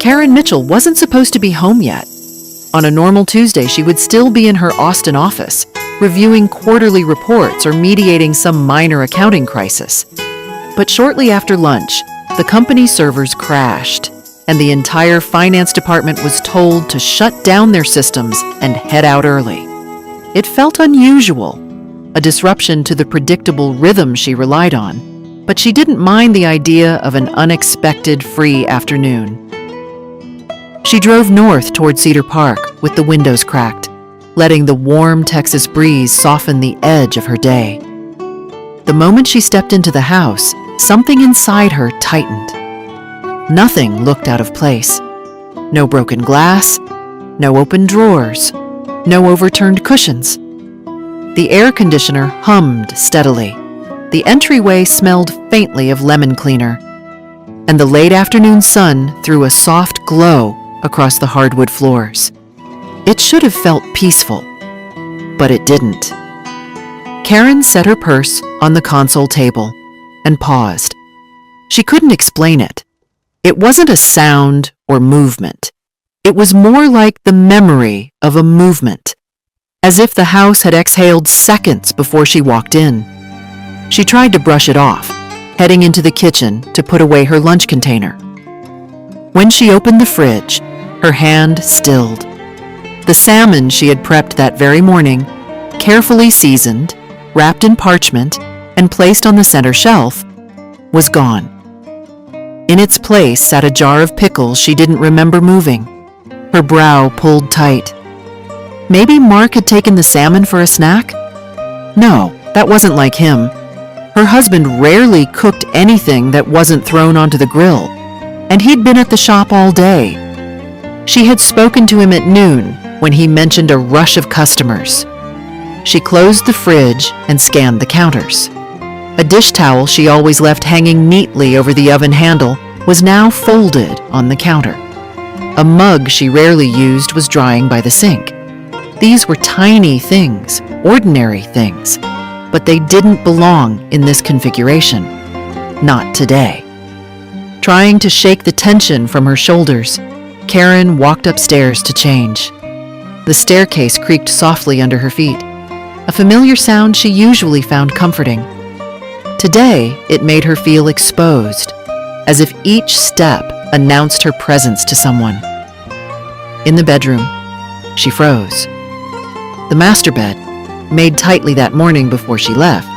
Karen Mitchell wasn't supposed to be home yet. On a normal Tuesday, she would still be in her Austin office, reviewing quarterly reports or mediating some minor accounting crisis. But shortly after lunch, the company's servers crashed, and the entire finance department was told to shut down their systems and head out early. It felt unusual, a disruption to the predictable rhythm she relied on, but she didn't mind the idea of an unexpected free afternoon. She drove north toward Cedar Park with the windows cracked, letting the warm Texas breeze soften the edge of her day. The moment she stepped into the house, something inside her tightened. Nothing looked out of place. No broken glass, no open drawers, no overturned cushions. The air conditioner hummed steadily. The entryway smelled faintly of lemon cleaner, and the late afternoon sun threw a soft glow across the hardwood floors. It should have felt peaceful, but it didn't. Karen set her purse on the console table and paused. She couldn't explain it. It wasn't a sound or movement. It was more like the memory of a movement, as if the house had exhaled seconds before she walked in. She tried to brush it off, heading into the kitchen to put away her lunch container. When she opened the fridge, her hand stilled. The salmon she had prepped that very morning, carefully seasoned, wrapped in parchment, and placed on the center shelf, was gone. In its place sat a jar of pickles she didn't remember moving, her brow pulled tight. Maybe Mark had taken the salmon for a snack? No, that wasn't like him. Her husband rarely cooked anything that wasn't thrown onto the grill, and he'd been at the shop all day. She had spoken to him at noon when he mentioned a rush of customers. She closed the fridge and scanned the counters. A dish towel she always left hanging neatly over the oven handle was now folded on the counter. A mug she rarely used was drying by the sink. These were tiny things, ordinary things, but they didn't belong in this configuration. Not today. Trying to shake the tension from her shoulders, Karen walked upstairs to change. The staircase creaked softly under her feet, a familiar sound she usually found comforting. Today, it made her feel exposed, as if each step announced her presence to someone. In the bedroom, she froze. The master bed, made tightly that morning before she left,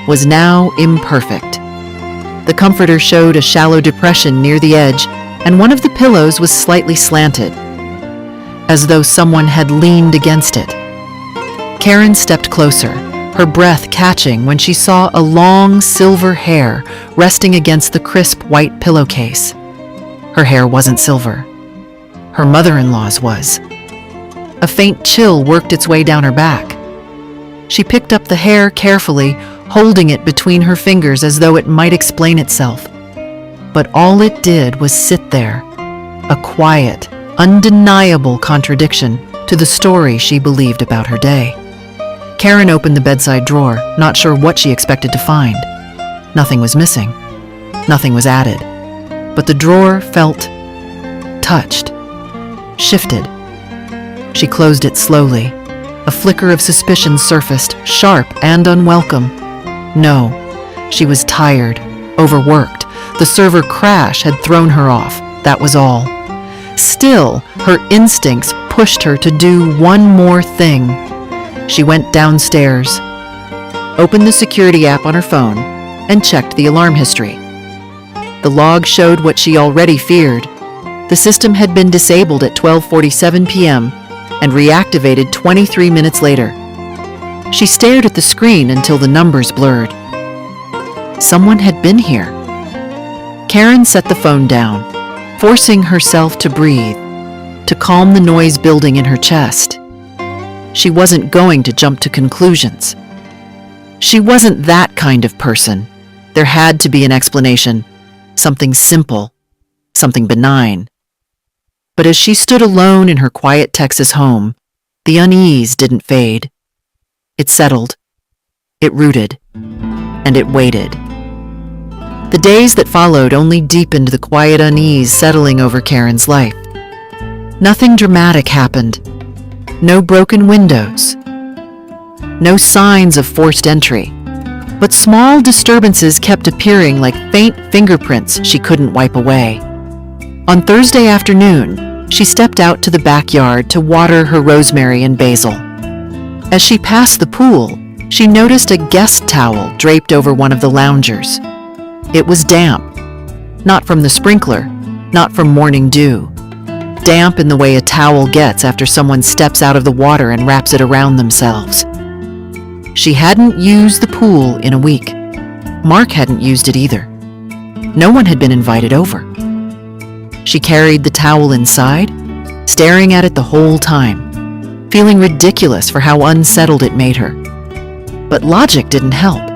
was now imperfect. The comforter showed a shallow depression near the edge, and one of the pillows was slightly slanted, as though someone had leaned against it. Karen stepped closer, her breath catching when she saw a long silver hair resting against the crisp white pillowcase. Her hair wasn't silver. Her mother-in-law's was. A faint chill worked its way down her back. She picked up the hair carefully, holding it between her fingers as though it might explain itself. But all it did was sit there, a quiet, undeniable contradiction to the story she believed about her day. Karen opened the bedside drawer, not sure what she expected to find. Nothing was missing. Nothing was added. But the drawer felt touched, shifted. She closed it slowly. A flicker of suspicion surfaced, sharp and unwelcome. No, she was tired, overworked. The server crash had thrown her off, that was all. Still, her instincts pushed her to do one more thing. She went downstairs, opened the security app on her phone, and checked the alarm history. The log showed what she already feared. The system had been disabled at 12:47 p.m. and reactivated 23 minutes later. She stared at the screen until the numbers blurred. Someone had been here. Karen set the phone down, forcing herself to breathe, to calm the noise building in her chest. She wasn't going to jump to conclusions. She wasn't that kind of person. There had to be an explanation, something simple, something benign. But as she stood alone in her quiet Texas home, the unease didn't fade. It settled, it rooted, and it waited. The days that followed only deepened the quiet unease settling over Karen's life. Nothing dramatic happened. No broken windows. No signs of forced entry. But small disturbances kept appearing like faint fingerprints she couldn't wipe away. On Thursday afternoon, she stepped out to the backyard to water her rosemary and basil. As she passed the pool, she noticed a guest towel draped over one of the loungers. It was damp. Not from the sprinkler, not from morning dew. Damp in the way a towel gets after someone steps out of the water and wraps it around themselves. She hadn't used the pool in a week. Mark hadn't used it either. No one had been invited over. She carried the towel inside, staring at it the whole time, feeling ridiculous for how unsettled it made her. But logic didn't help.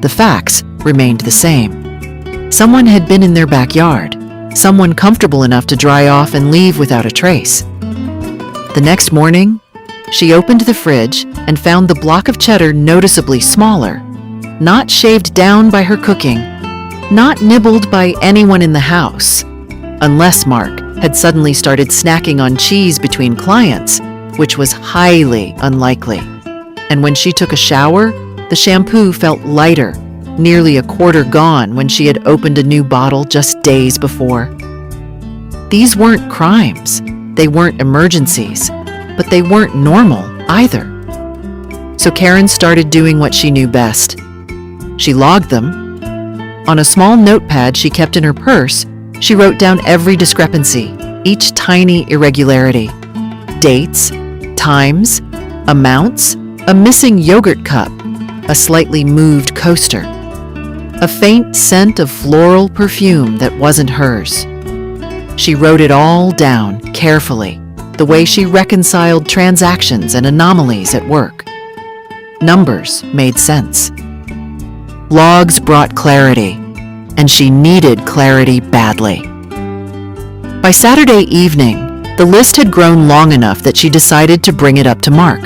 The facts remained the same. Someone had been in their backyard, someone comfortable enough to dry off and leave without a trace. The next morning, she opened the fridge and found the block of cheddar noticeably smaller, not shaved down by her cooking, not nibbled by anyone in the house, unless Mark had suddenly started snacking on cheese between clients, which was highly unlikely. And when she took a shower, the shampoo felt lighter, nearly a quarter gone when she had opened a new bottle just days before. These weren't crimes, they weren't emergencies, but they weren't normal either. So Karen started doing what she knew best. She logged them. On a small notepad she kept in her purse, she wrote down every discrepancy, each tiny irregularity. Dates, times, amounts, a missing yogurt cup, a slightly moved coaster, a faint scent of floral perfume that wasn't hers. She wrote it all down carefully, the way she reconciled transactions and anomalies at work. Numbers made sense. Logs brought clarity, and she needed clarity badly. By Saturday evening, the list had grown long enough that she decided to bring it up to Mark.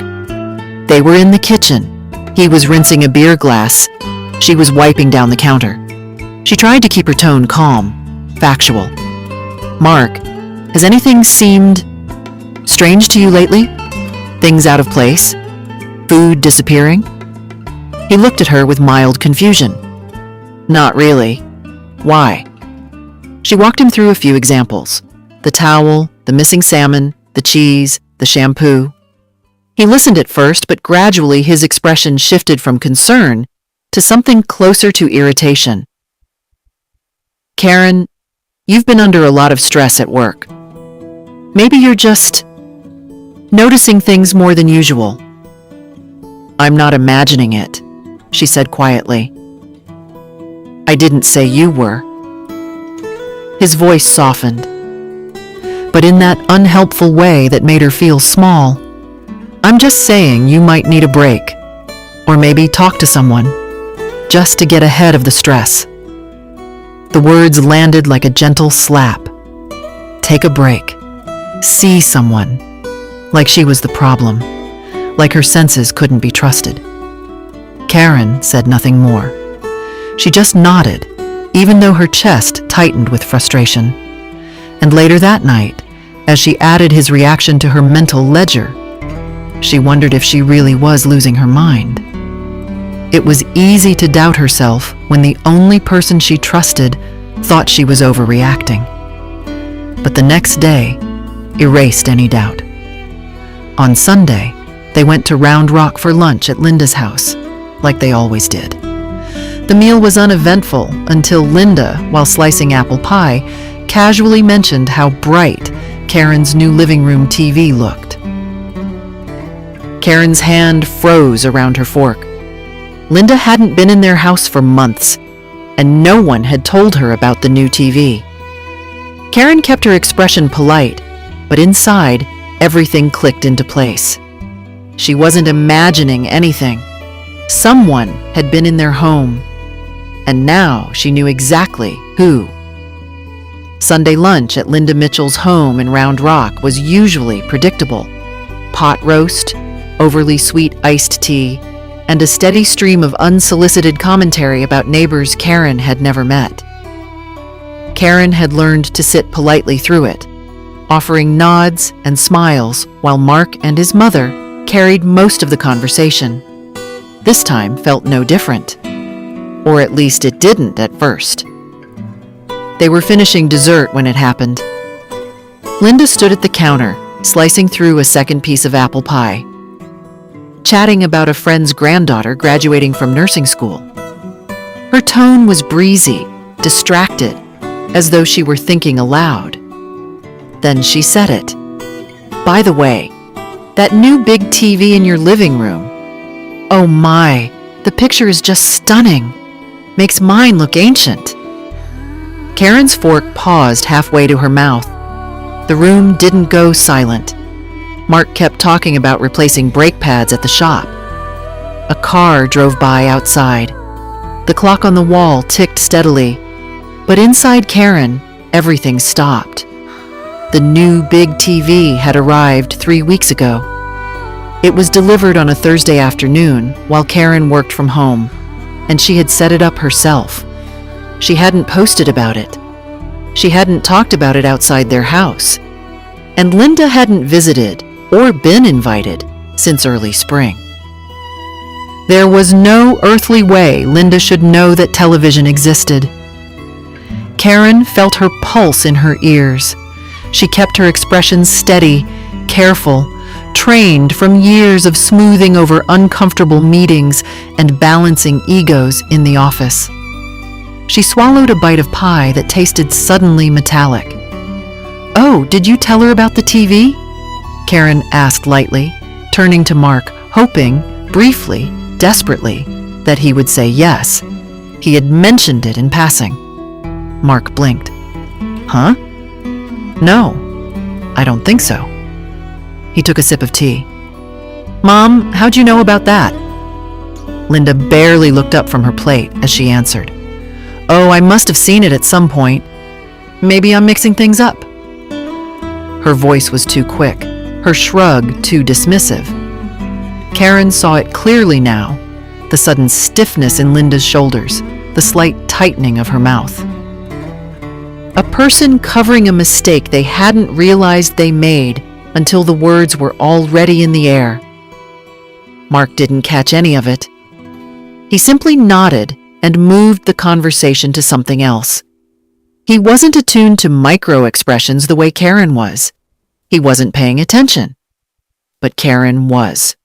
They were in the kitchen. He was rinsing a beer glass. She was wiping down the counter. She tried to keep her tone calm, factual. "Mark, has anything seemed strange to you lately? Things out of place? Food disappearing?" He looked at her with mild confusion. "Not really. Why?" She walked him through a few examples. The towel, the missing salmon, the cheese, the shampoo. He listened at first, but gradually his expression shifted from concern to something closer to irritation. "Karen, you've been under a lot of stress at work. Maybe you're just noticing things more than usual." "I'm not imagining it," she said quietly. "I didn't say you were." His voice softened, but in that unhelpful way that made her feel small. "I'm just saying you might need a break, or maybe talk to someone, just to get ahead of the stress." The words landed like a gentle slap. Take a break. See someone. Like she was the problem. Like her senses couldn't be trusted. Karen said nothing more. She just nodded, even though her chest tightened with frustration. And later that night, as she added his reaction to her mental ledger, she wondered if she really was losing her mind. It was easy to doubt herself when the only person she trusted thought she was overreacting. But the next day erased any doubt. On Sunday, they went to Round Rock for lunch at Linda's house, like they always did. The meal was uneventful until Linda, while slicing apple pie, casually mentioned how bright Karen's new living room TV looked. Karen's hand froze around her fork. Linda hadn't been in their house for months, and no one had told her about the new TV. Karen kept her expression polite, but inside, everything clicked into place. She wasn't imagining anything. Someone had been in their home, and now she knew exactly who. Sunday lunch at Linda Mitchell's home in Round Rock was usually predictable. Pot roast, overly sweet iced tea, and a steady stream of unsolicited commentary about neighbors Karen had never met. Karen had learned to sit politely through it, offering nods and smiles while Mark and his mother carried most of the conversation. This time felt no different. Or at least it didn't at first. They were finishing dessert when it happened. Linda stood at the counter, slicing through a second piece of apple pie, chatting about a friend's granddaughter graduating from nursing school. Her tone was breezy, distracted, as though she were thinking aloud. Then she said it. "By the way, that new big TV in your living room. Oh my, the picture is just stunning. Makes mine look ancient." Karen's fork paused halfway to her mouth. The room didn't go silent. Mark kept talking about replacing brake pads at the shop. A car drove by outside. The clock on the wall ticked steadily, but inside Karen, everything stopped. The new big TV had arrived 3 weeks ago. It was delivered on a Thursday afternoon while Karen worked from home, and she had set it up herself. She hadn't posted about it. She hadn't talked about it outside their house. And Linda hadn't visited or been invited since early spring. There was no earthly way Linda should know that television existed. Karen felt her pulse in her ears. She kept her expressions steady, careful, trained from years of smoothing over uncomfortable meetings and balancing egos in the office. She swallowed a bite of pie that tasted suddenly metallic. "Oh, did you tell her about the TV?" Karen asked lightly, turning to Mark, hoping, briefly, desperately, that he would say yes. He had mentioned it in passing. Mark blinked. "Huh? No, I don't think so." He took a sip of tea. "Mom, how'd you know about that?" Linda barely looked up from her plate as she answered. "Oh, I must have seen it at some point. Maybe I'm mixing things up." Her voice was too quick, her shrug too dismissive. Karen saw it clearly now, the sudden stiffness in Linda's shoulders, the slight tightening of her mouth. A person covering a mistake they hadn't realized they made until the words were already in the air. Mark didn't catch any of it. He simply nodded and moved the conversation to something else. He wasn't attuned to micro-expressions the way Karen was. He wasn't paying attention. But Karen was.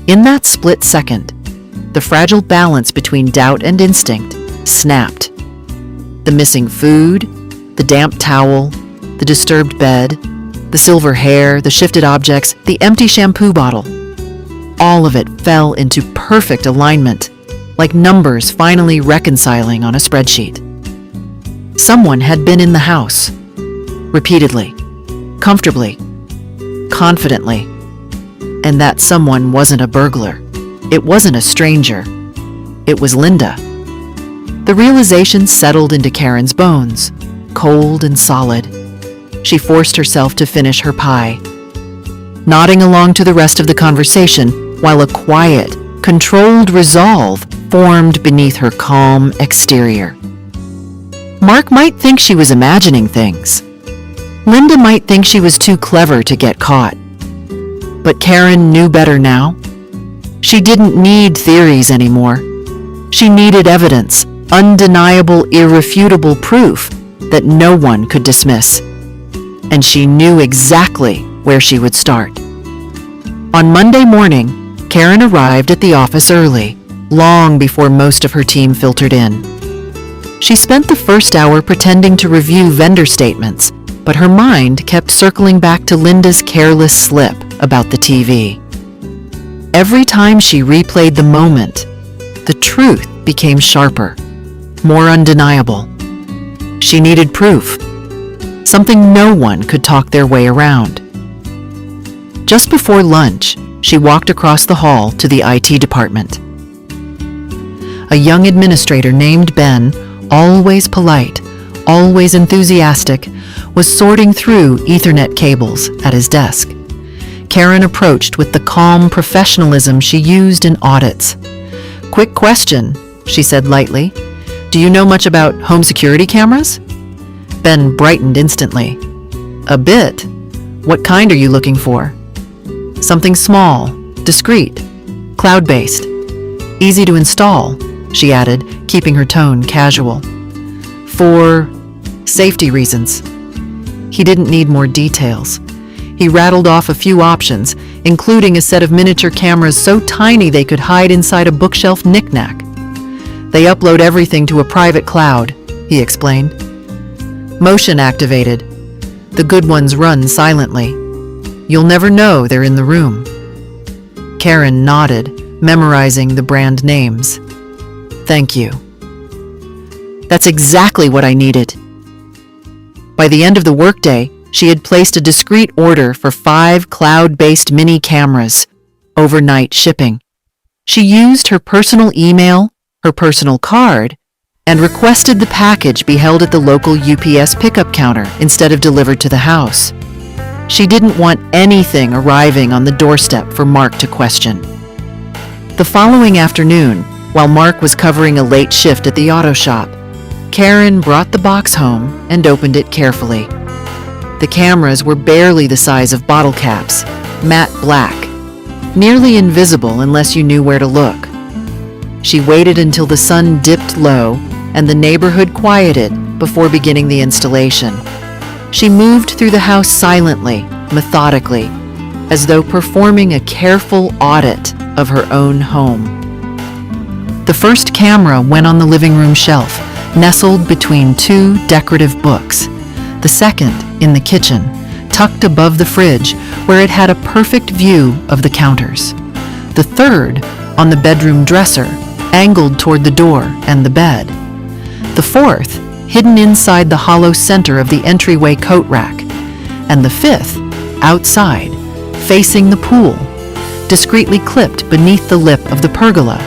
In that split second, the fragile balance between doubt and instinct snapped. The missing food, the damp towel, the disturbed bed, the silver hair, the shifted objects, the empty shampoo bottle. All of it fell into perfect alignment, like numbers finally reconciling on a spreadsheet. Someone had been in the house, repeatedly, comfortably, confidently, and that someone wasn't a burglar. It wasn't a stranger. It was Linda. The realization settled into Karen's bones, cold and solid. She forced herself to finish her pie, nodding along to the rest of the conversation while a quiet, controlled resolve formed beneath her calm exterior. Mark might think she was imagining things. Linda might think she was too clever to get caught. But Karen knew better now. She didn't need theories anymore. She needed evidence, undeniable, irrefutable proof that no one could dismiss. And she knew exactly where she would start. On Monday morning, Karen arrived at the office early, long before most of her team filtered in. She spent the first hour pretending to review vendor statements, but her mind kept circling back to Linda's careless slip about the TV. Every time she replayed the moment, the truth became sharper, more undeniable. She needed proof, something no one could talk their way around. Just before lunch, she walked across the hall to the IT department. A young administrator named Ben, always polite, always enthusiastic, was sorting through Ethernet cables at his desk. Karen approached with the calm professionalism she used in audits. "Quick question," she said lightly. "Do you know much about home security cameras?" Ben brightened instantly. "A bit. What kind are you looking for?" "Something small, discreet, cloud-based, easy to install," she added, keeping her tone casual. "For safety reasons." He didn't need more details. He rattled off a few options, including a set of miniature cameras so tiny they could hide inside a bookshelf knickknack. "They upload everything to a private cloud," he explained. "Motion activated. The good ones run silently. You'll never know they're in the room." Karen nodded, memorizing the brand names. "Thank you. That's exactly what I needed." By the end of the workday, she had placed a discreet order for 5 cloud-based mini cameras, overnight shipping. She used her personal email, her personal card, and requested the package be held at the local UPS pickup counter instead of delivered to the house. She didn't want anything arriving on the doorstep for Mark to question. The following afternoon, while Mark was covering a late shift at the auto shop, Karen brought the box home and opened it carefully. The cameras were barely the size of bottle caps, matte black, nearly invisible unless you knew where to look. She waited until the sun dipped low and the neighborhood quieted before beginning the installation. She moved through the house silently, methodically, as though performing a careful audit of her own home. The first camera went on the living room shelf, nestled between 2 decorative books. The second in the kitchen, tucked above the fridge, where it had a perfect view of the counters. The third on the bedroom dresser, angled toward the door and the bed. The fourth hidden inside the hollow center of the entryway coat rack. And the fifth, outside, facing the pool, discreetly clipped beneath the lip of the pergola.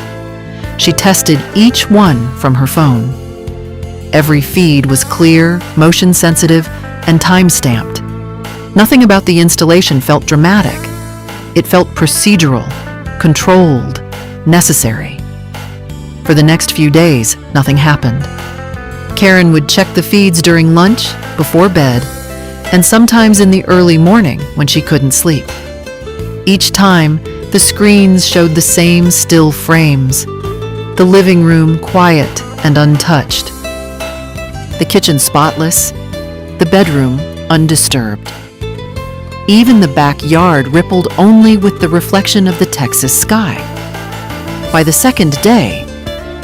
She tested each one from her phone. Every feed was clear, motion-sensitive, and time-stamped. Nothing about the installation felt dramatic. It felt procedural, controlled, necessary. For the next few days, nothing happened. Karen would check the feeds during lunch, before bed, and sometimes in the early morning when she couldn't sleep. Each time, the screens showed the same still frames, the living room quiet and untouched, the kitchen spotless, the bedroom undisturbed. Even the backyard rippled only with the reflection of the Texas sky. By the second day,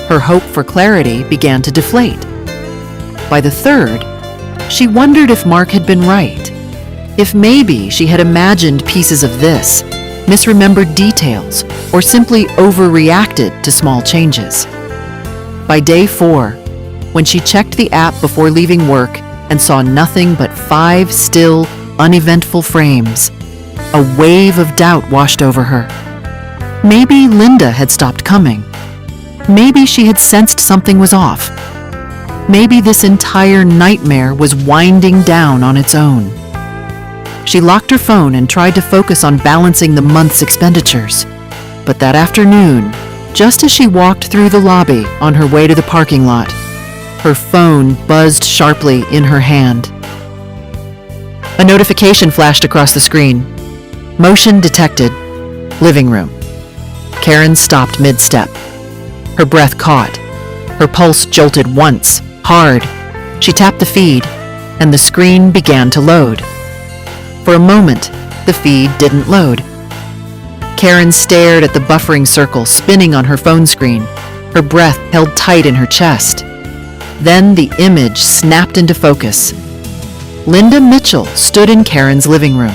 her hope for clarity began to deflate. By the third, she wondered if Mark had been right, if maybe she had imagined pieces of this, misremembered details, or simply overreacted to small changes. By day 4, when she checked the app before leaving work and saw nothing but 5 still, uneventful frames, a wave of doubt washed over her. Maybe Linda had stopped coming. Maybe she had sensed something was off. Maybe this entire nightmare was winding down on its own. She locked her phone and tried to focus on balancing the month's expenditures. But that afternoon, just as she walked through the lobby on her way to the parking lot, her phone buzzed sharply in her hand. A notification flashed across the screen. Motion detected. Living room. Karen stopped mid-step. Her breath caught. Her pulse jolted once, hard. She tapped the feed, and the screen began to load. For a moment, the feed didn't load. Karen stared at the buffering circle spinning on her phone screen, her breath held tight in her chest. Then the image snapped into focus. Linda Mitchell stood in Karen's living room,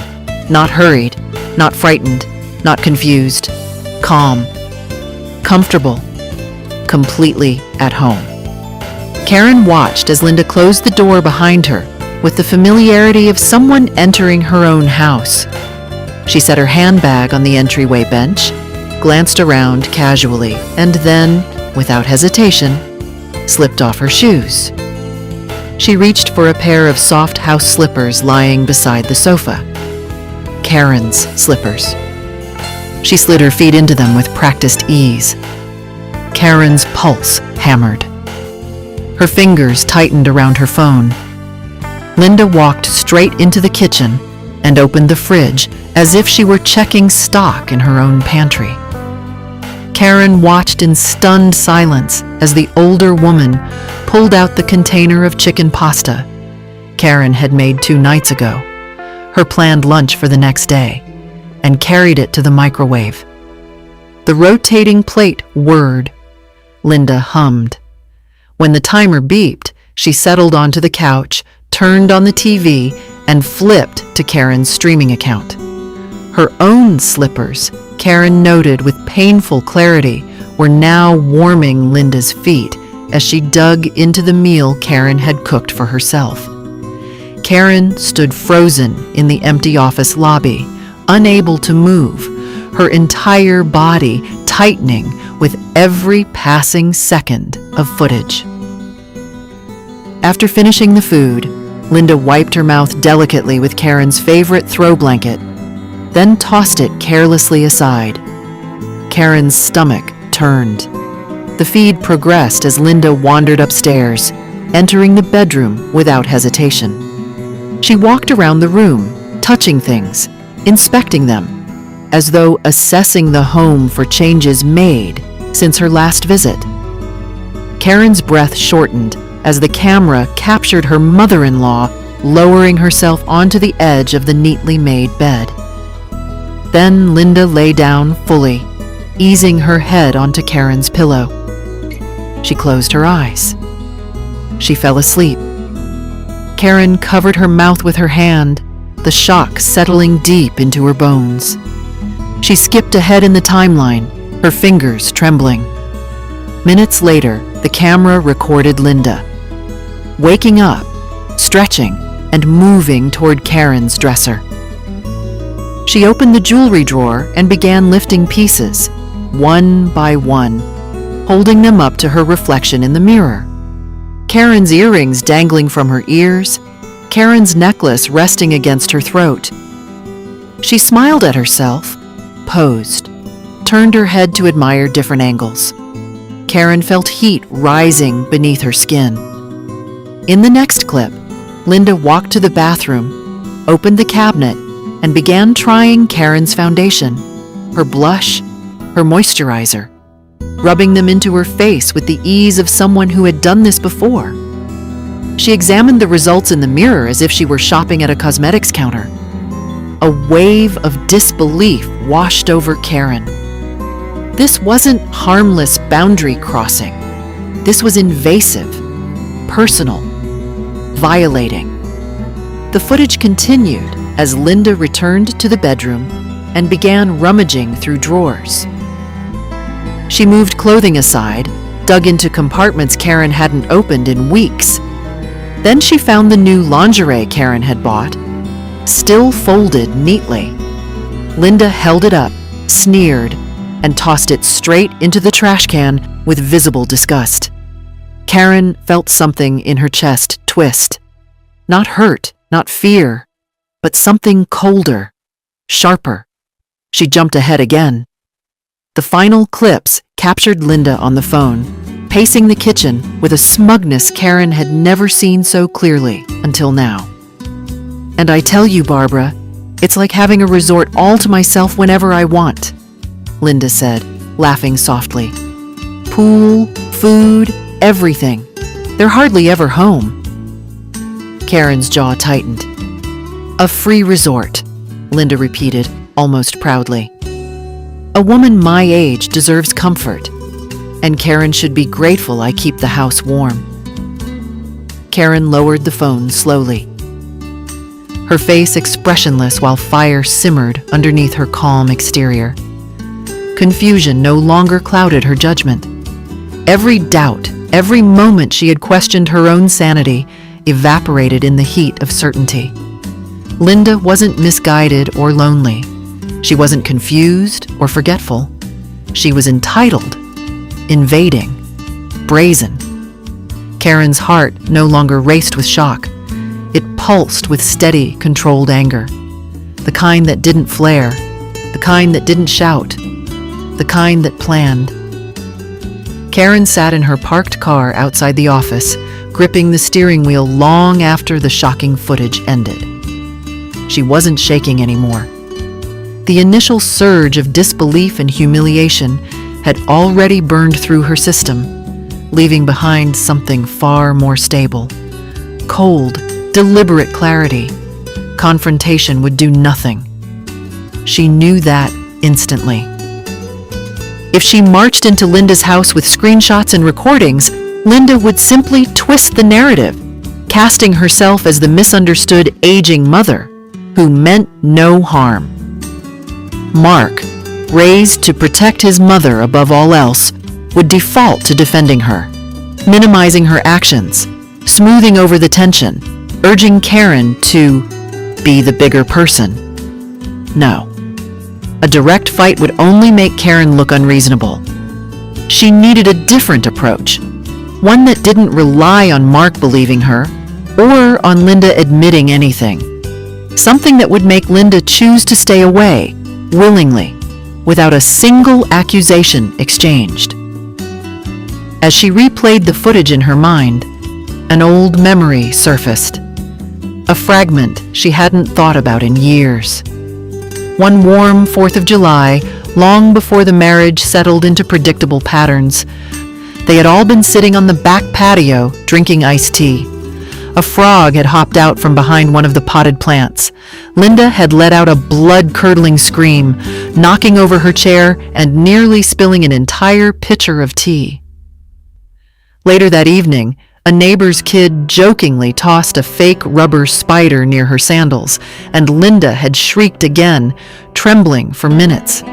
not hurried, not frightened, not confused, calm, comfortable, completely at home. Karen watched as Linda closed the door behind her with the familiarity of someone entering her own house. She set her handbag on the entryway bench, glanced around casually, and then, without hesitation, slipped off her shoes. She reached for a pair of soft house slippers lying beside the sofa. Karen's slippers. She slid her feet into them with practiced ease. Karen's pulse hammered. Her fingers tightened around her phone. Linda walked straight into the kitchen and opened the fridge as if she were checking stock in her own pantry. Karen watched in stunned silence as the older woman pulled out the container of chicken pasta Karen had made 2 nights ago, her planned lunch for the next day, and carried it to the microwave. The rotating plate whirred. Linda hummed. When the timer beeped, she settled onto the couch, turned on the TV, and flipped to Karen's streaming account. Her own slippers, Karen noted with painful clarity, were now warming Linda's feet as she dug into the meal Karen had cooked for herself. Karen stood frozen in the empty office lobby, unable to move, her entire body tightening with every passing second of footage. After finishing the food, Linda wiped her mouth delicately with Karen's favorite throw blanket, then tossed it carelessly aside. Karen's stomach turned. The feed progressed as Linda wandered upstairs, entering the bedroom without hesitation. She walked around the room, touching things, inspecting them, as though assessing the home for changes made since her last visit. Karen's breath shortened as the camera captured her mother-in-law lowering herself onto the edge of the neatly made bed. Then Linda lay down fully, easing her head onto Karen's pillow. She closed her eyes. She fell asleep. Karen covered her mouth with her hand, the shock settling deep into her bones. She skipped ahead in the timeline, her fingers trembling. Minutes later, the camera recorded Linda, waking up, stretching, and moving toward Karen's dresser. She opened the jewelry drawer and began lifting pieces, one by one, holding them up to her reflection in the mirror. Karen's earrings dangling from her ears, Karen's necklace resting against her throat. She smiled at herself, posed, turned her head to admire different angles. Karen felt heat rising beneath her skin. In the next clip, Linda walked to the bathroom, opened the cabinet, and began trying Karen's foundation, her blush, her moisturizer, rubbing them into her face with the ease of someone who had done this before. She examined the results in the mirror as if she were shopping at a cosmetics counter. A wave of disbelief washed over Karen. This wasn't harmless boundary crossing. This was invasive, personal, violating. The footage continued as Linda returned to the bedroom and began rummaging through drawers. She moved clothing aside, dug into compartments Karen hadn't opened in weeks. Then she found the new lingerie Karen had bought, still folded neatly. Linda held it up, sneered, and tossed it straight into the trash can with visible disgust. Karen felt something in her chest twist. Not hurt, not fear, but something colder, sharper. She jumped ahead again. The final clips captured Linda on the phone, pacing the kitchen with a smugness Karen had never seen so clearly until now. "And I tell you, Barbara, it's like having a resort all to myself whenever I want," Linda said, laughing softly. "Pool, food, everything. They're hardly ever home." Karen's jaw tightened. "A free resort," Linda repeated, almost proudly. "A woman my age deserves comfort, and Karen should be grateful I keep the house warm." Karen lowered the phone slowly, her face expressionless while fire simmered underneath her calm exterior. Confusion no longer clouded her judgment. Every doubt, every moment she had questioned her own sanity, evaporated in the heat of certainty. Linda wasn't misguided or lonely. She wasn't confused or forgetful. She was entitled, invading, brazen. Karen's heart no longer raced with shock. It pulsed with steady, controlled anger. The kind that didn't flare, the kind that didn't shout, the kind that planned. Karen sat in her parked car outside the office, gripping the steering wheel long after the shocking footage ended. She wasn't shaking anymore. The initial surge of disbelief and humiliation had already burned through her system, leaving behind something far more stable. Cold, deliberate clarity. Confrontation would do nothing. She knew that instantly. If she marched into Linda's house with screenshots and recordings, Linda would simply twist the narrative, casting herself as the misunderstood aging mother who meant no harm. Mark, raised to protect his mother above all else, would default to defending her, minimizing her actions, smoothing over the tension, urging Karen to be the bigger person. No. A direct fight would only make Karen look unreasonable. She needed a different approach, one that didn't rely on Mark believing her or on Linda admitting anything. Something that would make Linda choose to stay away, willingly, without a single accusation exchanged. As she replayed the footage in her mind, an old memory surfaced. A fragment she hadn't thought about in years. One warm 4th of July, long before the marriage settled into predictable patterns, they had all been sitting on the back patio drinking iced tea. A frog had hopped out from behind one of the potted plants. Linda had let out a blood-curdling scream, knocking over her chair and nearly spilling an entire pitcher of tea. Later that evening, a neighbor's kid jokingly tossed a fake rubber spider near her sandals, and Linda had shrieked again, trembling for minutes.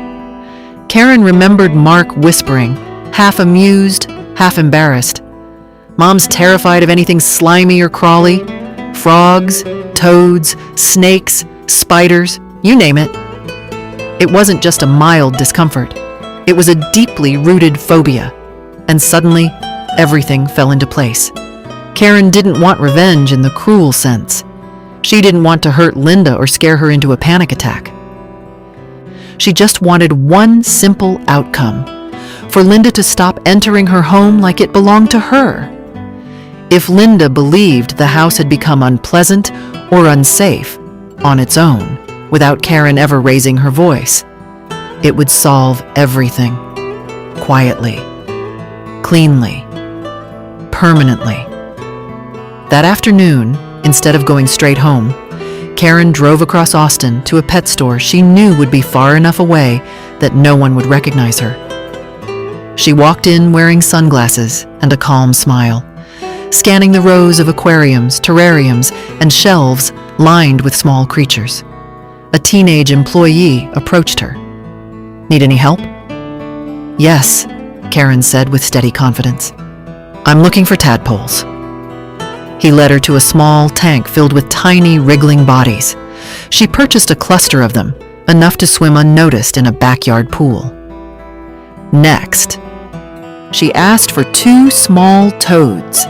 Karen remembered Mark whispering, half amused, half embarrassed, "Mom's terrified of anything slimy or crawly. Frogs, toads, snakes, spiders, you name it." It wasn't just a mild discomfort. It was a deeply rooted phobia. And suddenly, everything fell into place. Karen didn't want revenge in the cruel sense. She didn't want to hurt Linda or scare her into a panic attack. She just wanted one simple outcome: for Linda to stop entering her home like it belonged to her. If Linda believed the house had become unpleasant or unsafe on its own, without Karen ever raising her voice, it would solve everything. Quietly, cleanly, permanently. That afternoon, instead of going straight home, Karen drove across Austin to a pet store she knew would be far enough away that no one would recognize her. She walked in wearing sunglasses and a calm smile, scanning the rows of aquariums, terrariums, and shelves lined with small creatures. A teenage employee approached her. "Need any help?" "Yes," Karen said with steady confidence. "I'm looking for tadpoles." He led her to a small tank filled with tiny, wriggling bodies. She purchased a cluster of them, enough to swim unnoticed in a backyard pool. Next, she asked for 2 small toads.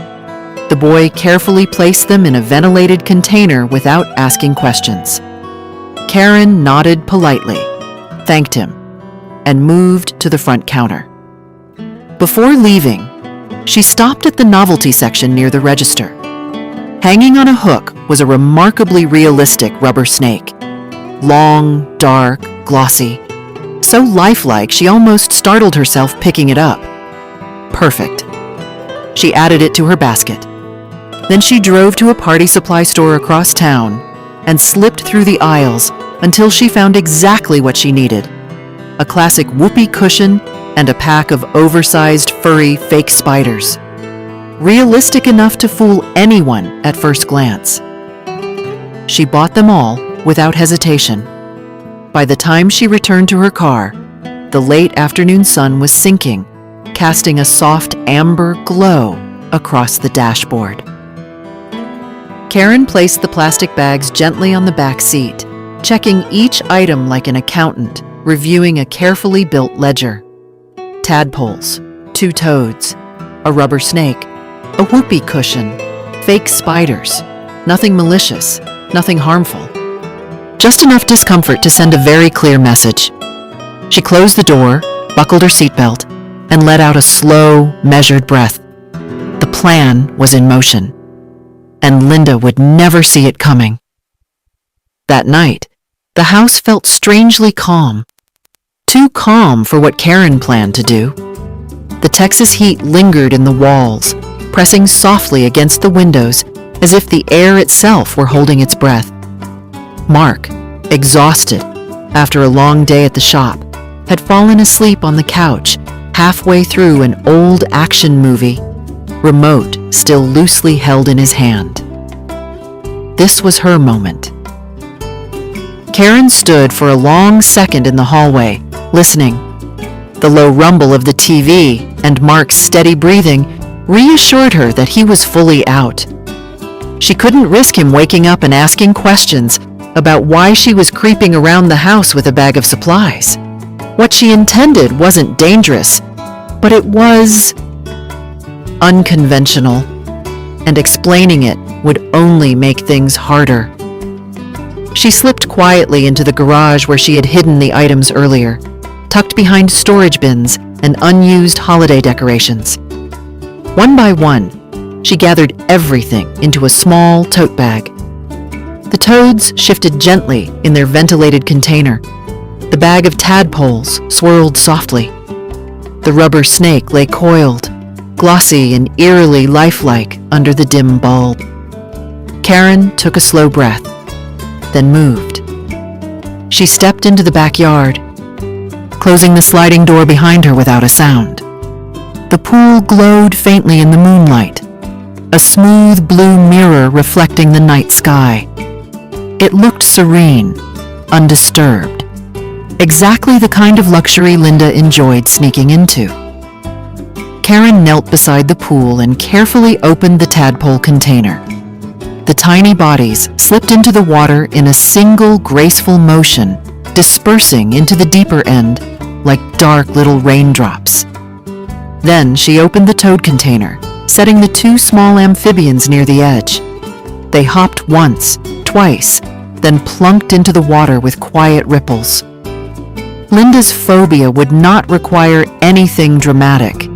The boy carefully placed them in a ventilated container without asking questions. Karen nodded politely, thanked him, and moved to the front counter. Before leaving, she stopped at the novelty section near the register. Hanging on a hook was a remarkably realistic rubber snake. Long, dark, glossy. So lifelike she almost startled herself picking it up. Perfect. She added it to her basket. Then she drove to a party supply store across town and slipped through the aisles until she found exactly what she needed: a classic whoopee cushion and a pack of oversized, furry, fake spiders. Realistic enough to fool anyone at first glance. She bought them all without hesitation. By the time she returned to her car, the late afternoon sun was sinking, casting a soft amber glow across the dashboard. Karen placed the plastic bags gently on the back seat, checking each item like an accountant, reviewing a carefully built ledger. Tadpoles, 2 toads, a rubber snake, a whoopee cushion, fake spiders. Nothing malicious, nothing harmful. just enough discomfort to send a very clear message. She closed the door, buckled her seatbelt, and let out a slow, measured breath. The plan was in motion, and Linda would never see it coming. That night, the house felt strangely calm. Too calm for what Karen planned to do. The Texas heat lingered in the walls, pressing softly against the windows as if the air itself were holding its breath. Mark, exhausted after a long day at the shop, had fallen asleep on the couch halfway through an old action movie, remote still loosely held in his hand. This was her moment. Karen stood for a long second in the hallway, listening. The low rumble of the TV and Mark's steady breathing reassured her that he was fully out. She couldn't risk him waking up and asking questions about why she was creeping around the house with a bag of supplies. What she intended wasn't dangerous, but it was unconventional, and explaining it would only make things harder. She slipped quietly into the garage where she had hidden the items earlier, tucked behind storage bins and unused holiday decorations. One by one, she gathered everything into a small tote bag. The toads shifted gently in their ventilated container. The bag of tadpoles swirled softly. The rubber snake lay coiled, glossy and eerily lifelike under the dim bulb. Karen took a slow breath, then moved. She stepped into the backyard, closing the sliding door behind her without a sound. The pool glowed faintly in the moonlight, a smooth blue mirror reflecting the night sky. It looked serene, undisturbed, exactly the kind of luxury Linda enjoyed sneaking into. Karen knelt beside the pool and carefully opened the tadpole container. The tiny bodies slipped into the water in a single graceful motion, dispersing into the deeper end like dark little raindrops. Then she opened the toad container, setting the two small amphibians near the edge. They hopped once, twice, then plunked into the water with quiet ripples. Linda's phobia would not require anything dramatic.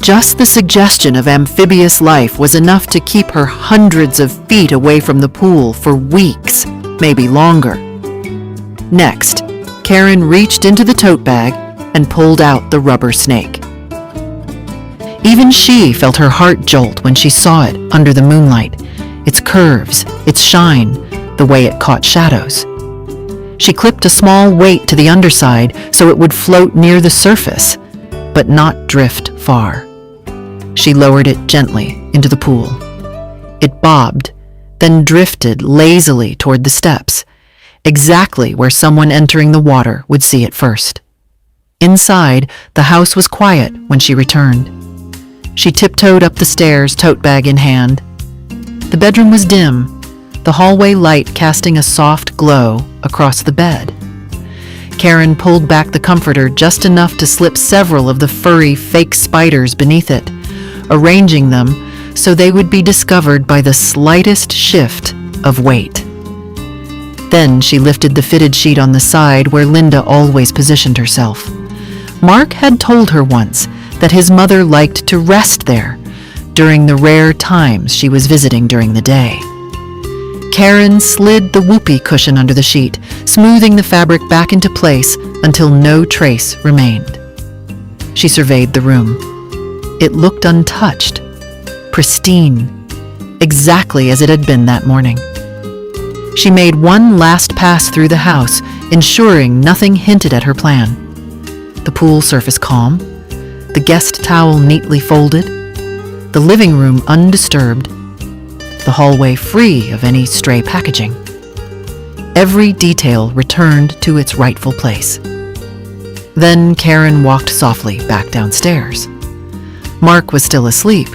Just the suggestion of amphibious life was enough to keep her hundreds of feet away from the pool for weeks, maybe longer. Next, Karen reached into the tote bag and pulled out the rubber snake. Even she felt her heart jolt when she saw it under the moonlight, its curves, its shine, the way it caught shadows. She clipped a small weight to the underside so it would float near the surface, but not drift far. She lowered it gently into the pool. It bobbed, then drifted lazily toward the steps, exactly where someone entering the water would see it first. Inside, the house was quiet when she returned. She tiptoed up the stairs, tote bag in hand. The bedroom was dim, the hallway light casting a soft glow across the bed. Karen pulled back the comforter just enough to slip several of the furry fake spiders beneath it, arranging them so they would be discovered by the slightest shift of weight. Then she lifted the fitted sheet on the side where Linda always positioned herself. Mark had told her once that his mother liked to rest there during the rare times she was visiting during the day. Karen slid the whoopee cushion under the sheet, smoothing the fabric back into place until no trace remained. She surveyed the room. It looked untouched, pristine, exactly as it had been that morning. She made one last pass through the house, ensuring nothing hinted at her plan. The pool surface calm, the guest towel neatly folded, the living room undisturbed, the hallway free of any stray packaging. Every detail returned to its rightful place. Then Karen walked softly back downstairs. Mark was still asleep,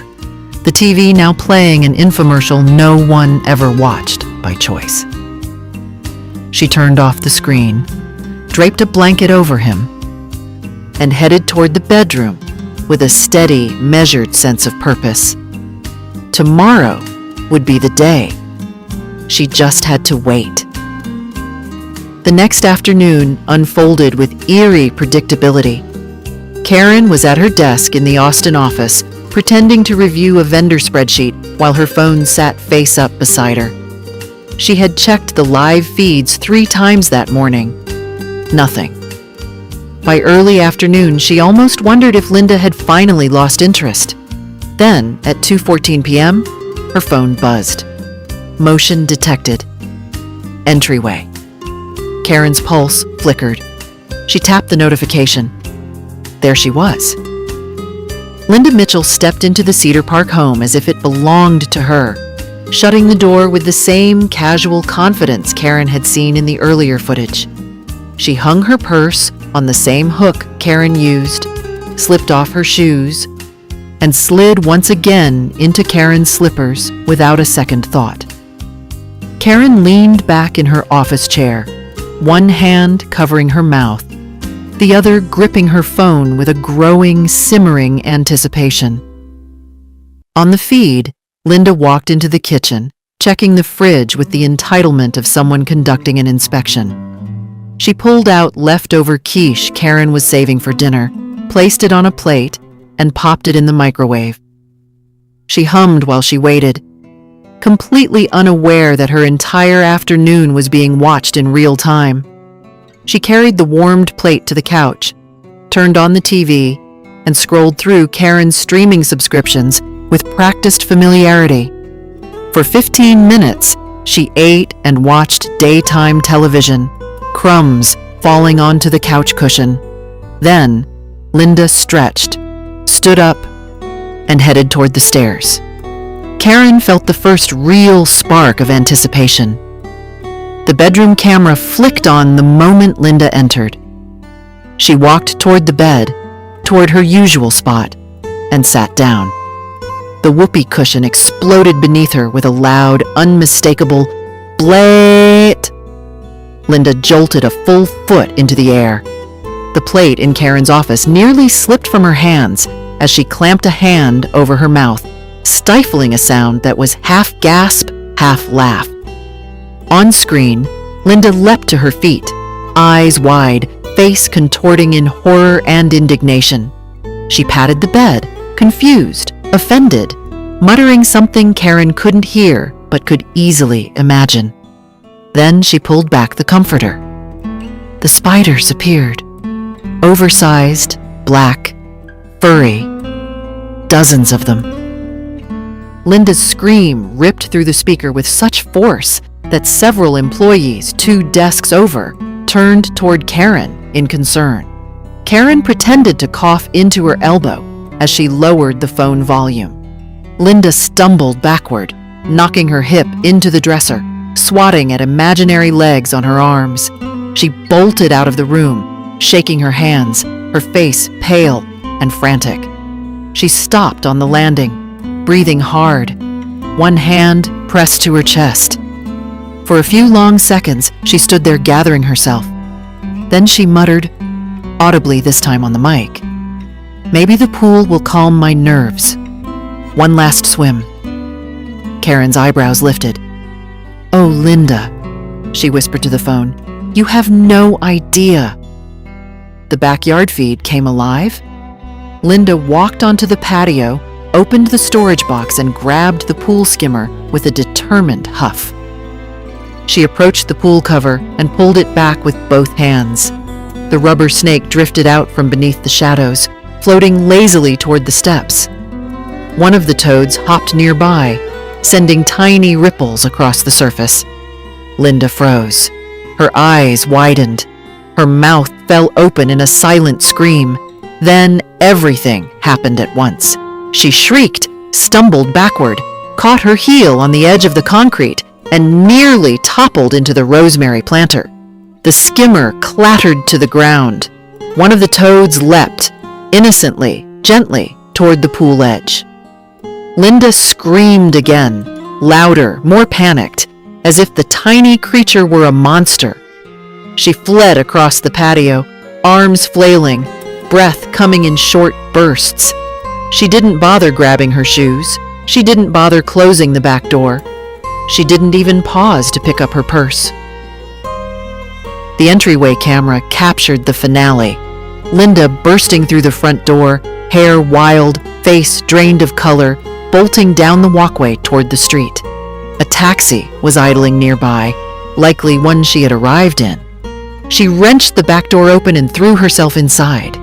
the TV now playing an infomercial no one ever watched by choice. She turned off the screen, draped a blanket over him, and headed toward the bedroom with a steady, measured sense of purpose. Tomorrow would be the day. She just had to wait. The next afternoon unfolded with eerie predictability. Karen was at her desk in the Austin office, pretending to review a vendor spreadsheet while her phone sat face up beside her. She had checked the live feeds 3 times that morning. Nothing. By early afternoon, she almost wondered if Linda had finally lost interest. Then, at 2:14 p.m., her phone buzzed. Motion detected. Entryway. Karen's pulse flickered. She tapped the notification. There she was. Linda Mitchell stepped into the Cedar Park home as if it belonged to her, shutting the door with the same casual confidence Karen had seen in the earlier footage. She hung her purse on the same hook Karen used, slipped off her shoes, and slid once again into Karen's slippers without a second thought. Karen leaned back in her office chair, one hand covering her mouth, the other gripping her phone with a growing, simmering anticipation. On the feed, Linda walked into the kitchen, checking the fridge with the entitlement of someone conducting an inspection. She pulled out leftover quiche Karen was saving for dinner, placed it on a plate, and popped it in the microwave. She hummed while she waited, completely unaware that her entire afternoon was being watched in real time. She carried the warmed plate to the couch, turned on the TV, and scrolled through Karen's streaming subscriptions with practiced familiarity. For 15 minutes, she ate and watched daytime television, crumbs falling onto the couch cushion. Then, Linda stretched, stood up, and headed toward the stairs. Karen felt the first real spark of anticipation. The bedroom camera flicked on the moment Linda entered. She walked toward the bed, toward her usual spot, and sat down. The whoopee cushion exploded beneath her with a loud, unmistakable blat. Linda jolted a full foot into the air. The plate in Karen's office nearly slipped from her hands as she clamped a hand over her mouth, stifling a sound that was half gasp, half laugh. On screen, Linda leapt to her feet, eyes wide, face contorting in horror and indignation. She patted the bed, confused, offended, muttering something Karen couldn't hear but could easily imagine. Then she pulled back the comforter. The spiders appeared. Oversized, black, furry. Dozens of them. Linda's scream ripped through the speaker with such force that several employees 2 desks over turned toward Karen in concern. Karen pretended to cough into her elbow as she lowered the phone volume. Linda stumbled backward, knocking her hip into the dresser, swatting at imaginary legs on her arms. She bolted out of the room, shaking her hands, her face pale and frantic. She stopped on the landing, breathing hard, one hand pressed to her chest. For a few long seconds, she stood there gathering herself. Then she muttered, audibly this time on the mic, "Maybe the pool will calm my nerves. One last swim." Karen's eyebrows lifted. "Oh, Linda," she whispered to the phone, "you have no idea." The backyard feed came alive. Linda walked onto the patio, opened the storage box, and grabbed the pool skimmer with a determined huff. She approached the pool cover and pulled it back with both hands. The rubber snake drifted out from beneath the shadows, floating lazily toward the steps. One of the toads hopped nearby, sending tiny ripples across the surface. Linda froze. Her eyes widened. Her mouth fell open in a silent scream. Then everything happened at once. She shrieked, stumbled backward, caught her heel on the edge of the concrete, and nearly toppled into the rosemary planter. The skimmer clattered to the ground. One of the toads leapt, innocently, gently, toward the pool edge. Linda screamed again, louder, more panicked, as if the tiny creature were a monster. She fled across the patio, arms flailing, breath coming in short bursts. She didn't bother grabbing her shoes. She didn't bother closing the back door. She didn't even pause to pick up her purse. The entryway camera captured the finale. Linda bursting through the front door, hair wild, face drained of color, bolting down the walkway toward the street. A taxi was idling nearby, likely one she had arrived in. She wrenched the back door open and threw herself inside.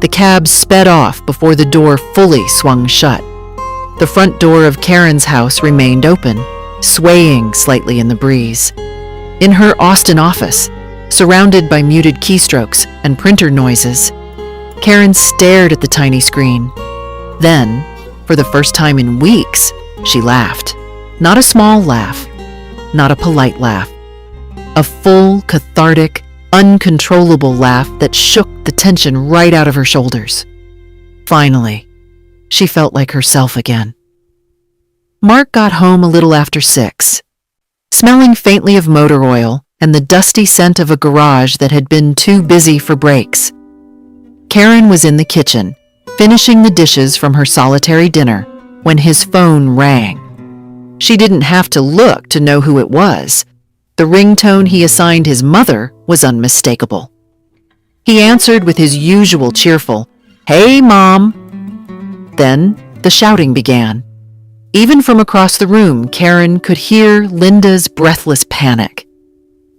The cab sped off before the door fully swung shut. The front door of Karen's house remained open, swaying slightly in the breeze. In her Austin office, surrounded by muted keystrokes and printer noises, Karen stared at the tiny screen. Then, for the first time in weeks, she laughed. Not a small laugh, not a polite laugh. A full, cathartic, uncontrollable laugh that shook the tension right out of her shoulders. Finally, she felt like herself again. Mark got home a little after 6, smelling faintly of motor oil and the dusty scent of a garage that had been too busy for breaks. Karen was in the kitchen, finishing the dishes from her solitary dinner, when his phone rang. She didn't have to look to know who it was. The ringtone he assigned his mother was unmistakable. He answered with his usual cheerful, "Hey, Mom." Then the shouting began. Even from across the room, Karen could hear Linda's breathless panic.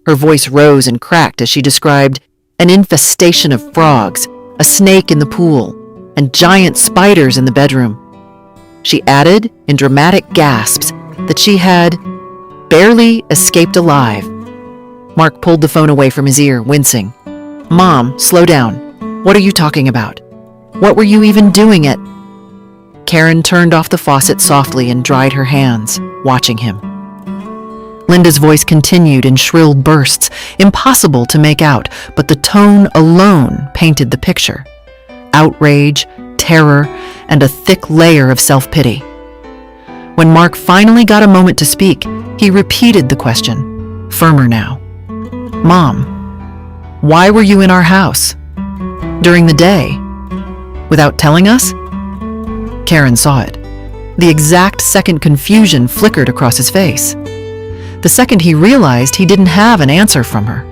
Her voice rose and cracked as she described an infestation of frogs, a snake in the pool, and giant spiders in the bedroom. She added, in dramatic gasps, that she had barely escaped alive. Mark pulled the phone away from his ear, wincing. "Mom, slow down. What are you talking about? What were you even doing at—" Karen turned off the faucet softly and dried her hands, watching him. Linda's voice continued in shrill bursts, impossible to make out, but the tone alone painted the picture. Outrage, terror, and a thick layer of self-pity. When Mark finally got a moment to speak, he repeated the question, firmer now. "Mom, why were you in our house? During the day? Without telling us?" Karen saw it. The exact second confusion flickered across his face. The second he realized he didn't have an answer from her.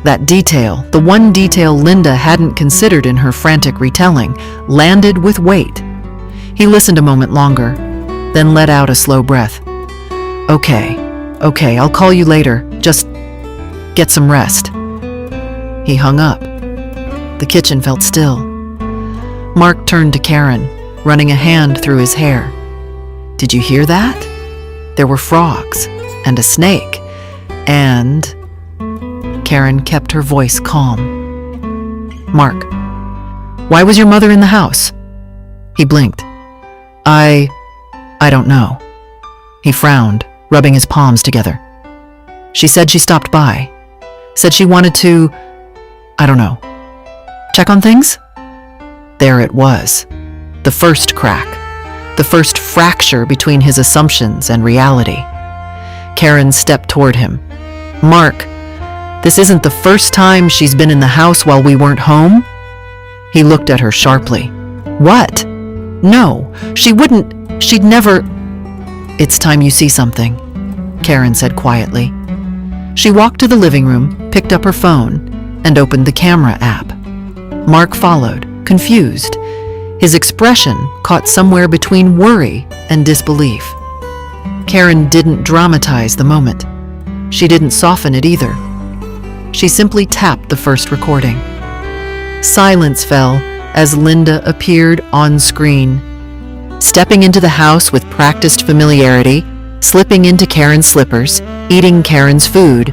That detail, the one detail Linda hadn't considered in her frantic retelling, landed with weight. He listened a moment longer, then let out a slow breath. Okay, I'll call you later. Just get some rest." He hung up. The kitchen felt still. Mark turned to Karen, running a hand through his hair. "Did you hear that? There were frogs, and a snake, and—" Karen kept her voice calm. "Mark, why was your mother in the house?" He blinked. I don't know." He frowned, rubbing his palms together. "She said she stopped by. Said she wanted to, I don't know, check on things?" There it was. The first crack. The first fracture between his assumptions and reality. Karen stepped toward him. "Mark, this isn't the first time she's been in the house while we weren't home?" He looked at her sharply. "What? No, she wouldn't, she'd never—" "It's time you see something," Karen said quietly. She walked to the living room, picked up her phone, and opened the camera app. Mark followed, confused. His expression caught somewhere between worry and disbelief. Karen didn't dramatize the moment. She didn't soften it either. She simply tapped the first recording. Silence fell as Linda appeared on screen, stepping into the house with practiced familiarity, slipping into Karen's slippers, eating Karen's food,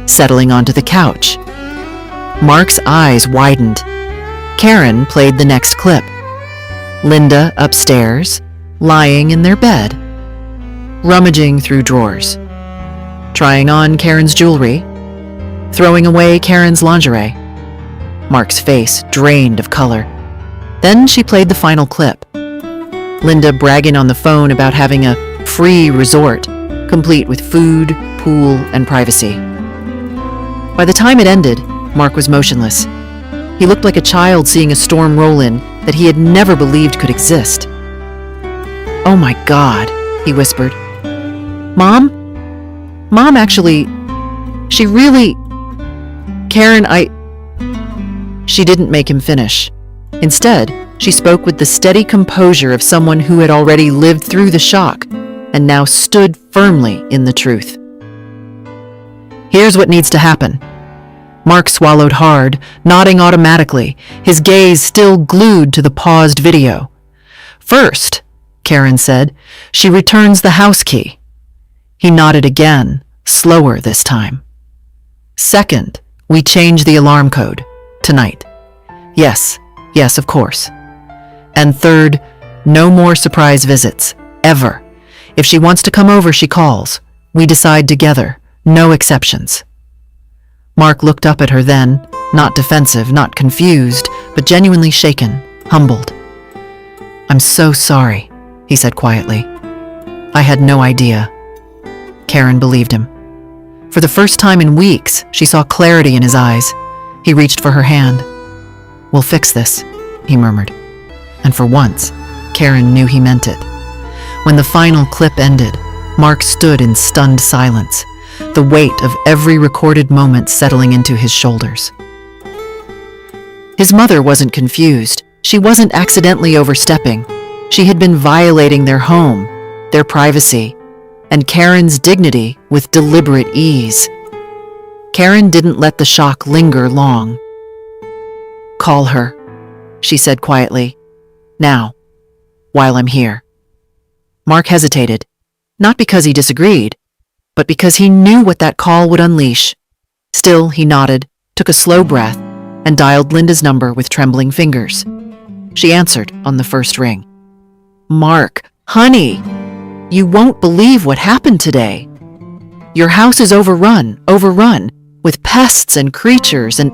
settling onto the couch. Mark's eyes widened. Karen played the next clip. Linda upstairs, lying in their bed, rummaging through drawers, trying on Karen's jewelry, throwing away Karen's lingerie. Mark's face drained of color. Then she played the final clip. Linda bragging on the phone about having a free resort, complete with food, pool, and privacy. By the time it ended, Mark was motionless. He looked like a child seeing a storm roll in that he had never believed could exist. "Oh my God," he whispered. Mom actually, she really..." Karen, She didn't make him finish. Instead, she spoke with the steady composure of someone who had already lived through the shock and now stood firmly in the truth. Here's what needs to happen. Mark swallowed hard, nodding automatically, his gaze still glued to the paused video. First, Karen said, she returns the house key. He nodded again, slower this time. Second, we change the alarm code. Tonight. Yes, of course. And third, no more surprise visits. Ever. If she wants to come over, she calls. We decide together. No exceptions. Mark looked up at her then, not defensive, not confused, but genuinely shaken, humbled. I'm so sorry, he said quietly. I had no idea. Karen believed him. For the first time in weeks, she saw clarity in his eyes. He reached for her hand. We'll fix this, he murmured. And for once, Karen knew he meant it. When the final clip ended, Mark stood in stunned silence, the weight of every recorded moment settling into his shoulders. His mother wasn't confused. She wasn't accidentally overstepping. She had been violating their home, their privacy, and Karen's dignity with deliberate ease. Karen didn't let the shock linger long. Call her, she said quietly. Now, while I'm here. Mark hesitated, not because he disagreed, but because he knew what that call would unleash. Still, he nodded, took a slow breath, and dialed Linda's number with trembling fingers. She answered on the first ring. Mark, honey, you won't believe what happened today. Your house is overrun, with pests and creatures and—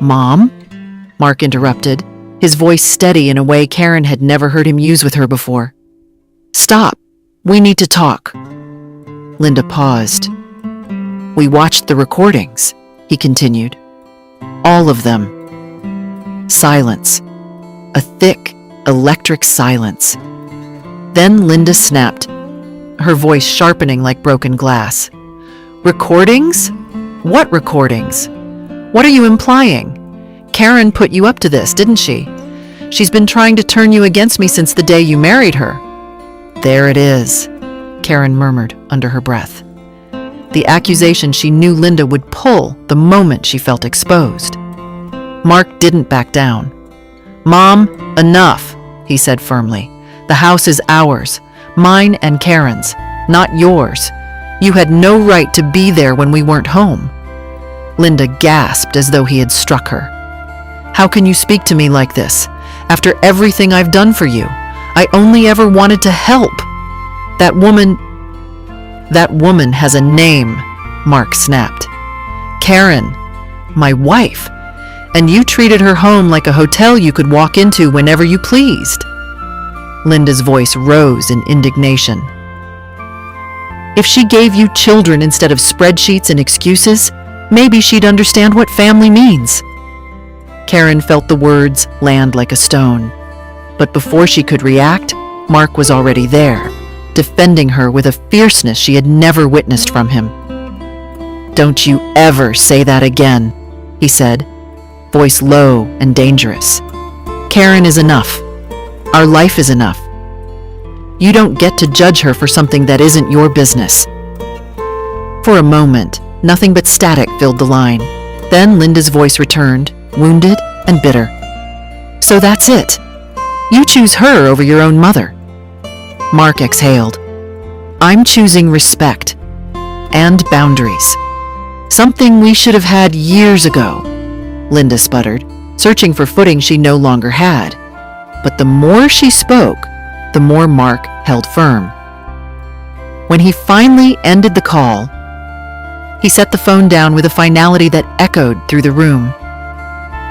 Mom? Mark interrupted, his voice steady in a way Karen had never heard him use with her before. Stop. We need to talk. Linda paused. We watched the recordings, he continued. All of them. Silence. A thick, electric silence. Then Linda snapped, her voice sharpening like broken glass. Recordings? What recordings? What are you implying? Karen put you up to this, didn't she? She's been trying to turn you against me since the day you married her. There it is, Karen murmured under her breath. The accusation she knew Linda would pull the moment she felt exposed. Mark didn't back down. Mom, enough, he said firmly. The house is ours, mine and Karen's, not yours. You had no right to be there when we weren't home. Linda gasped as though he had struck her. How can you speak to me like this? After everything I've done for you, I only ever wanted to help. That woman has a name, Mark snapped. Karen, my wife. And you treated her home like a hotel you could walk into whenever you pleased. Linda's voice rose in indignation. If she gave you children instead of spreadsheets and excuses, maybe she'd understand what family means. Karen felt the words land like a stone. But before she could react, Mark was already there, defending her with a fierceness she had never witnessed from him. Don't you ever say that again, he said, voice low and dangerous. Karen is enough. Our life is enough. You don't get to judge her for something that isn't your business. For a moment, nothing but static filled the line. Then Linda's voice returned, wounded and bitter. So that's it. You choose her over your own mother. Mark exhaled. I'm choosing respect and boundaries. Something we should have had years ago, Linda sputtered, searching for footing she no longer had. But the more she spoke, the more Mark held firm. When he finally ended the call, he set the phone down with a finality that echoed through the room.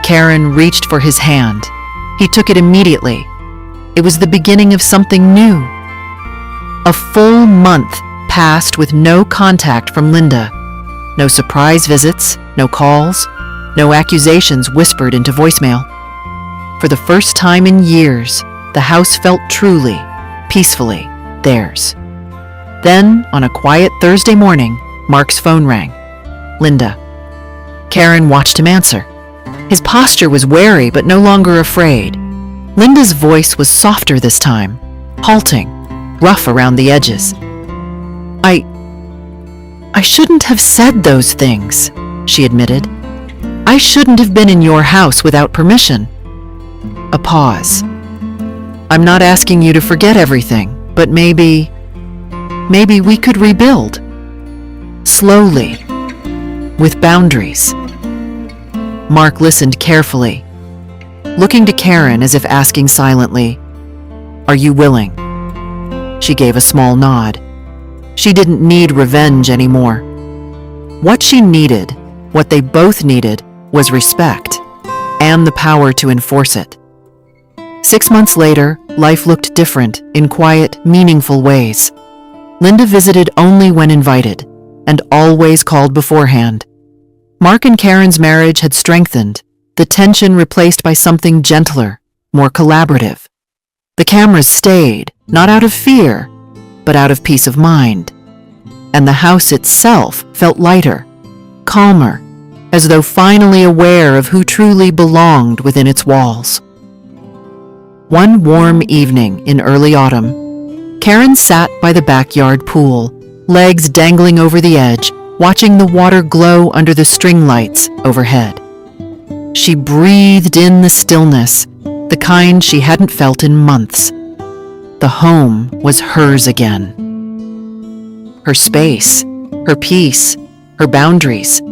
Karen reached for his hand. He took it immediately. It was the beginning of something new. A full month passed with no contact from Linda. No surprise visits, no calls, no accusations whispered into voicemail. For the first time in years, the house felt truly, peacefully theirs. Then, on a quiet Thursday morning, Mark's phone rang. Linda. Karen watched him answer. His posture was wary but no longer afraid. Linda's voice was softer this time, halting, rough around the edges. I shouldn't have said those things, she admitted. I shouldn't have been in your house without permission. A pause. I'm not asking you to forget everything, but maybe we could rebuild. Slowly, with boundaries. Mark listened carefully, looking to Karen as if asking silently, "Are you willing?" She gave a small nod. She didn't need revenge anymore. What she needed, what they both needed, was respect and the power to enforce it. 6 months later, life looked different in quiet, meaningful ways. Linda visited only when invited and always called beforehand. Mark and Karen's marriage had strengthened, the tension replaced by something gentler, more collaborative. The cameras stayed, not out of fear, but out of peace of mind. And the house itself felt lighter, calmer, as though finally aware of who truly belonged within its walls. One warm evening in early autumn, Karen sat by the backyard pool, legs dangling over the edge, watching the water glow under the string lights overhead. She breathed in the stillness, the kind she hadn't felt in months. The home was hers again. Her space, her peace, her boundaries.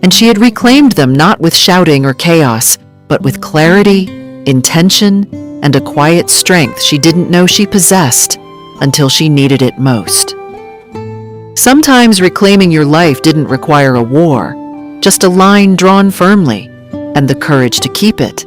And she had reclaimed them not with shouting or chaos, but with clarity, intention, and a quiet strength she didn't know she possessed until she needed it most. Sometimes reclaiming your life didn't require a war, just a line drawn firmly, and the courage to keep it.